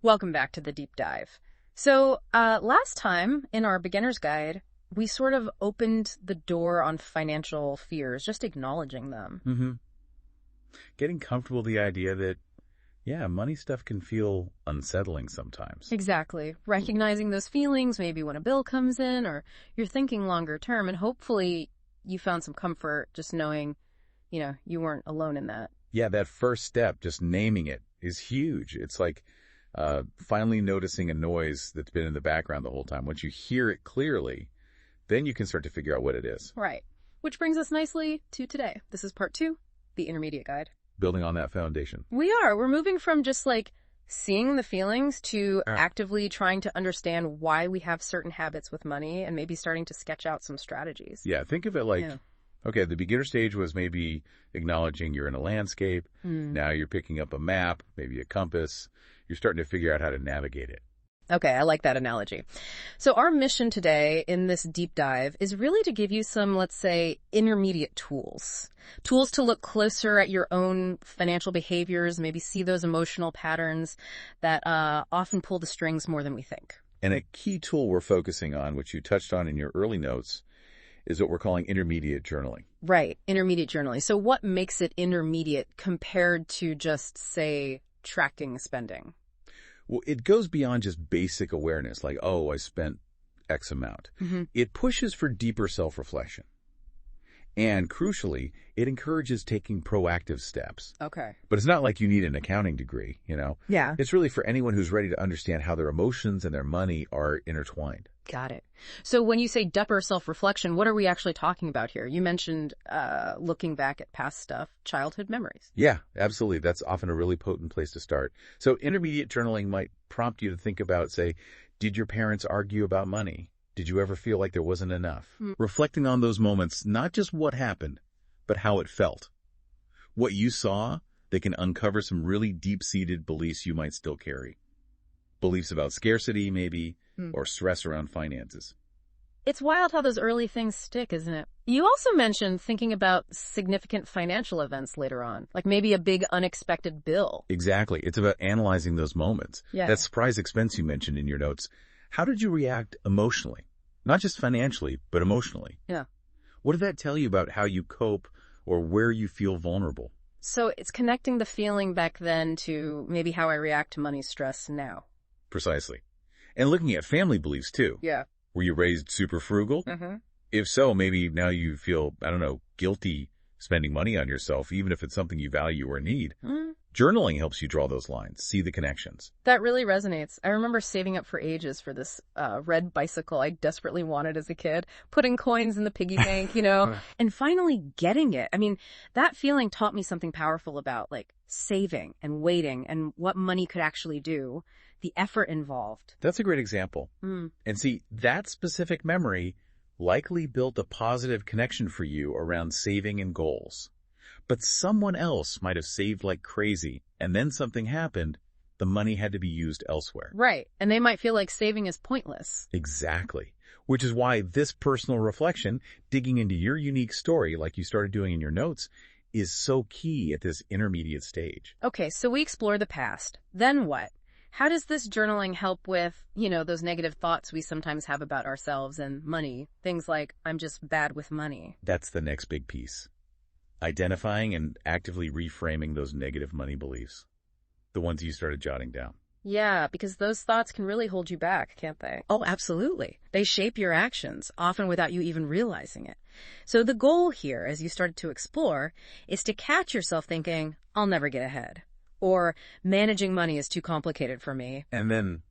Welcome back to the deep dive. So, last time in our beginner's guide, we sort of opened the door on financial fears, just acknowledging them. Mm-hmm. Getting comfortable with the idea that, yeah, money stuff can feel unsettling sometimes. Exactly. Recognizing those feelings, maybe when a bill comes in or you're thinking longer term, and hopefully you found some comfort just knowing, you weren't alone in that. Yeah, that first step, just naming it, is huge. It's like finally noticing a noise that's been in the background the whole time. Once you hear it clearly, then you can start to figure out what it is. Right. Which brings us nicely to today. This is part 2, the intermediate guide. Building on that foundation. We're moving from just seeing the feelings to actively trying to understand why we have certain habits with money and maybe starting to sketch out some strategies. Yeah, think of it like, okay, the beginner stage was maybe acknowledging you're in a landscape. Now you're picking up a map, maybe a compass. You're starting to figure out how to navigate it. Okay, I like that analogy. So our mission today in this deep dive is really to give you some, let's say, intermediate tools. Tools to look closer at your own financial behaviors, maybe see those emotional patterns that often pull the strings more than we think. And a key tool we're focusing on, which you touched on in your early notes, is what we're calling intermediate journaling. Right, intermediate journaling. So what makes it intermediate compared to just, say, tracking spending? Well, it goes beyond just basic awareness, like, oh, I spent X amount. It pushes for deeper self-reflection. And crucially, it encourages taking proactive steps. Okay. But it's not like you need an accounting degree, Yeah. It's really for anyone who's ready to understand how their emotions and their money are intertwined. Got it. So when you say deeper self-reflection, what are we actually talking about here? You mentioned looking back at past stuff, childhood memories. Yeah, absolutely. That's often a really potent place to start. So intermediate journaling might prompt you to think about, say, did your parents argue about money? Did you ever feel like there wasn't enough? Reflecting on those moments, not just what happened, but how it felt. What you saw, they can uncover some really deep-seated beliefs you might still carry. Beliefs about scarcity, maybe, or stress around finances. It's wild how those early things stick, isn't it? You also mentioned thinking about significant financial events later on, like maybe a big unexpected bill. Exactly. It's about analyzing those moments. Yeah. That surprise expense you mentioned in your notes. How did you react emotionally? Not just financially, but emotionally. Yeah. What did that tell you about how you cope or where you feel vulnerable? So it's connecting the feeling back then to maybe how I react to money stress now. Precisely. And looking at family beliefs, too. Yeah. Were you raised super frugal? If so, maybe now you feel, guilty spending money on yourself, even if it's something you value or need. Journaling helps you draw those lines, see the connections. That really resonates. I remember saving up for ages for this red bicycle I desperately wanted as a kid, putting coins in the piggy bank, and finally getting it. I mean, that feeling taught me something powerful about saving and waiting and what money could actually do, the effort involved. That's a great example. And see, that specific memory likely built a positive connection for you around saving and goals. But someone else might have saved like crazy, and then something happened, the money had to be used elsewhere. Right, and they might feel like saving is pointless. Exactly. Which is why this personal reflection, digging into your unique story like you started doing in your notes, is so key at this intermediate stage. Okay, so we explore the past. Then what? How does this journaling help with, those negative thoughts we sometimes have about ourselves and money? Things like, I'm just bad with money. That's the next big piece. Identifying and actively reframing those negative money beliefs. The ones you started jotting down. Yeah, because those thoughts can really hold you back, can't they? Oh, absolutely. They shape your actions, often without you even realizing it. So the goal here, as you started to explore, is to catch yourself thinking, I'll never get ahead. Or managing money is too complicated for me. And then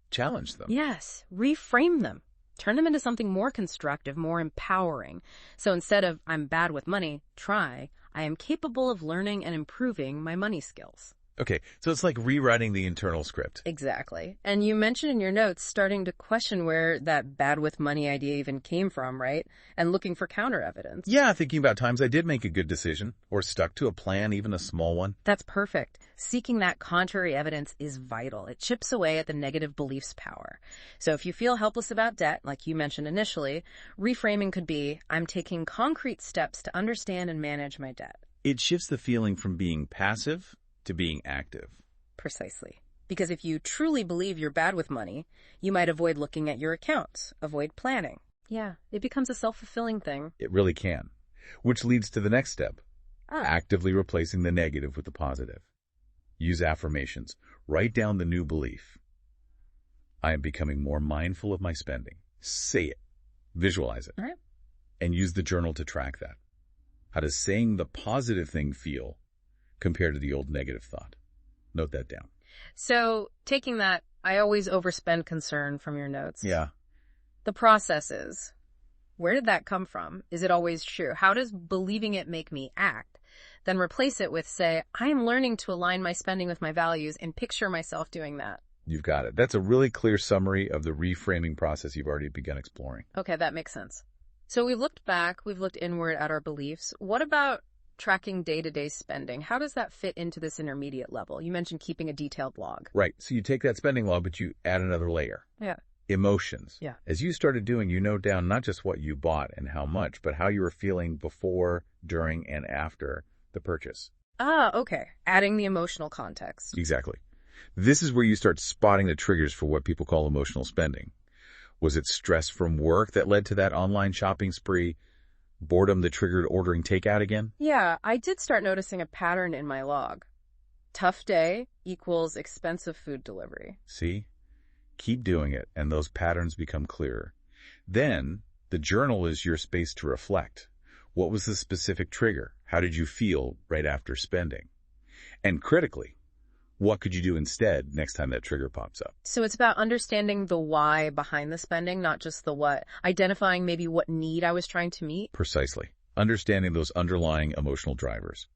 challenge them. Yes, reframe them. Turn them into something more constructive, more empowering. So instead of, I'm bad with money, try, I am capable of learning and improving my money skills. Okay, so it's like rewriting the internal script. Exactly. And you mentioned in your notes starting to question where that bad with money idea even came from, right? And looking for counter evidence. Yeah, thinking about times I did make a good decision or stuck to a plan, even a small one. That's perfect. Seeking that contrary evidence is vital. It chips away at the negative belief's power. So if you feel helpless about debt, like you mentioned initially, reframing could be, I'm taking concrete steps to understand and manage my debt. It shifts the feeling from being passive to being active. Precisely. Because if you truly believe you're bad with money, you might avoid looking at your accounts, avoid planning. Yeah, it becomes a self-fulfilling thing. It really can. Which leads to the next step, actively replacing the negative with the positive. Use affirmations. Write down the new belief. I am becoming more mindful of my spending. Say it. Visualize it. All right. And use the journal to track that. How does saying the positive thing feel compared to the old negative thought? Note that down. So, taking that, I always overspend concern from your notes. Yeah. The process is, where did that come from? Is it always true? How does believing it make me act? Then replace it with, say, I am learning to align my spending with my values and picture myself doing that. You've got it. That's a really clear summary of the reframing process you've already begun exploring. Okay, that makes sense. So we've looked back, we've looked inward at our beliefs. What about tracking day-to-day spending? How does that fit into this intermediate level? You mentioned keeping a detailed log. Right. So you take that spending log, but you add another layer. Yeah. Emotions. Yeah. As you started doing, you note down not just what you bought and how much, but how you were feeling before, during, and after the purchase. Okay. Adding the emotional context. Exactly. This is where you start spotting the triggers for what people call emotional spending. Was it stress from work that led to that online shopping spree? Boredom that triggered ordering takeout again? Yeah, I did start noticing a pattern in my log. Tough day equals expensive food delivery. See? Keep doing it, and those patterns become clearer. Then, the journal is your space to reflect. What was the specific trigger? How did you feel right after spending? And critically, what could you do instead next time that trigger pops up? So it's about understanding the why behind the spending, not just the what. Identifying maybe what need I was trying to meet. Precisely. Understanding those underlying emotional drivers.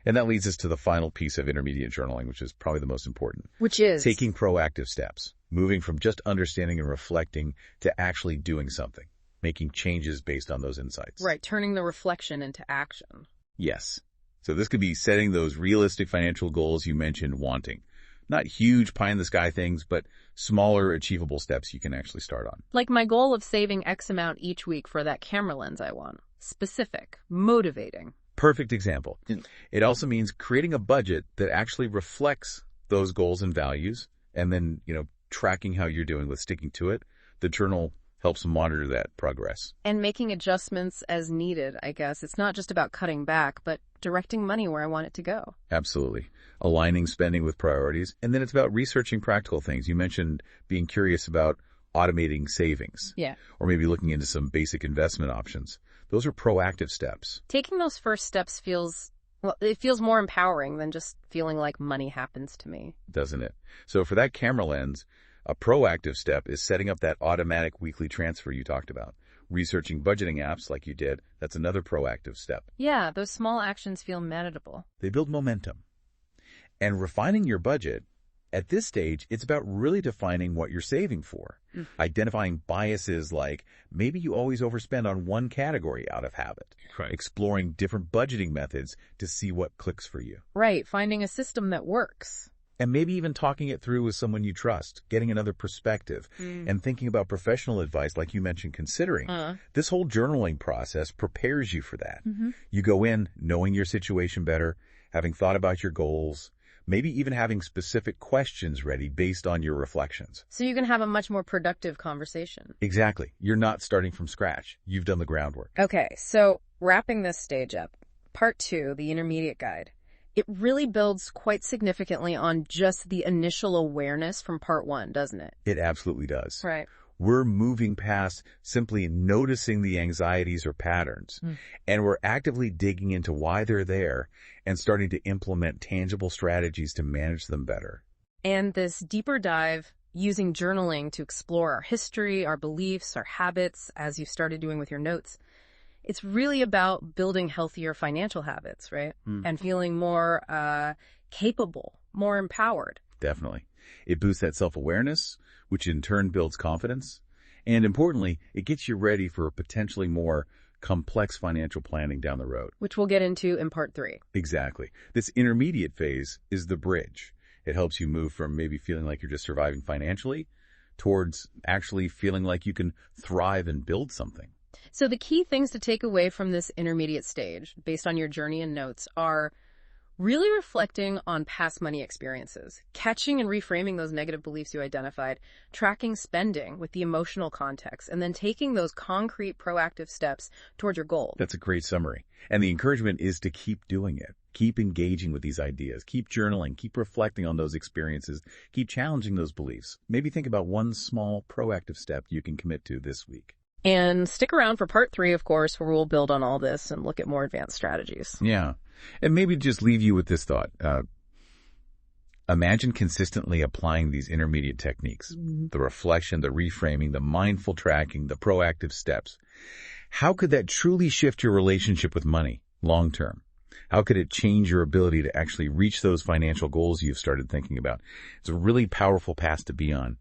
And that leads us to the final piece of intermediate journaling, which is probably the most important. Which is? Taking proactive steps. Moving from just understanding and reflecting to actually doing something. Making changes based on those insights. Right, turning the reflection into action. Yes. So this could be setting those realistic financial goals you mentioned wanting. Not huge pie-in-the-sky things, but smaller, achievable steps you can actually start on. Like my goal of saving X amount each week for that camera lens I want. Specific, motivating. Perfect example. It also means creating a budget that actually reflects those goals and values, and then, tracking how you're doing with sticking to it. The journal helps monitor that progress. And making adjustments as needed, I guess. It's not just about cutting back, but directing money where I want it to go. Absolutely. Aligning spending with priorities. And then it's about researching practical things. You mentioned being curious about automating savings. Yeah. Or maybe looking into some basic investment options. Those are proactive steps. Taking those first steps feels more empowering than just feeling like money happens to me. Doesn't it? So for that camera lens, a proactive step is setting up that automatic weekly transfer you talked about. Researching budgeting apps like you did, that's another proactive step. Yeah, those small actions feel manageable. They build momentum. And refining your budget, at this stage, it's about really defining what you're saving for. Identifying biases like maybe you always overspend on one category out of habit. Right. Exploring different budgeting methods to see what clicks for you. Right, finding a system that works. And maybe even talking it through with someone you trust, getting another perspective, and thinking about professional advice like you mentioned considering. This whole journaling process prepares you for that. You go in knowing your situation better, having thought about your goals, maybe even having specific questions ready based on your reflections. So you can have a much more productive conversation. Exactly. You're not starting from scratch. You've done the groundwork. Okay, so wrapping this stage up, part 2, the intermediate guide. It really builds quite significantly on just the initial awareness from part 1, doesn't it? It absolutely does. Right. We're moving past simply noticing the anxieties or patterns, and we're actively digging into why they're there and starting to implement tangible strategies to manage them better. And this deeper dive, using journaling to explore our history, our beliefs, our habits, as you started doing with your notes, it's really about building healthier financial habits, right? And feeling more capable, more empowered. Definitely. It boosts that self-awareness, which in turn builds confidence. And importantly, it gets you ready for potentially more complex financial planning down the road. Which we'll get into in part 3. Exactly. This intermediate phase is the bridge. It helps you move from maybe feeling like you're just surviving financially towards actually feeling like you can thrive and build something. So the key things to take away from this intermediate stage, based on your journey and notes, are Really reflecting on past money experiences, catching and reframing those negative beliefs you identified, tracking spending with the emotional context, and then taking those concrete proactive steps towards your goal. That's a great summary. And the encouragement is to keep doing it. Keep engaging with these ideas. Keep journaling. Keep reflecting on those experiences. Keep challenging those beliefs. Maybe think about one small proactive step you can commit to this week. And stick around for part 3, of course, where we'll build on all this and look at more advanced strategies. Yeah. And maybe just leave you with this thought. Imagine consistently applying these intermediate techniques, the reflection, the reframing, the mindful tracking, the proactive steps. How could that truly shift your relationship with money long term? How could it change your ability to actually reach those financial goals you've started thinking about? It's a really powerful path to be on.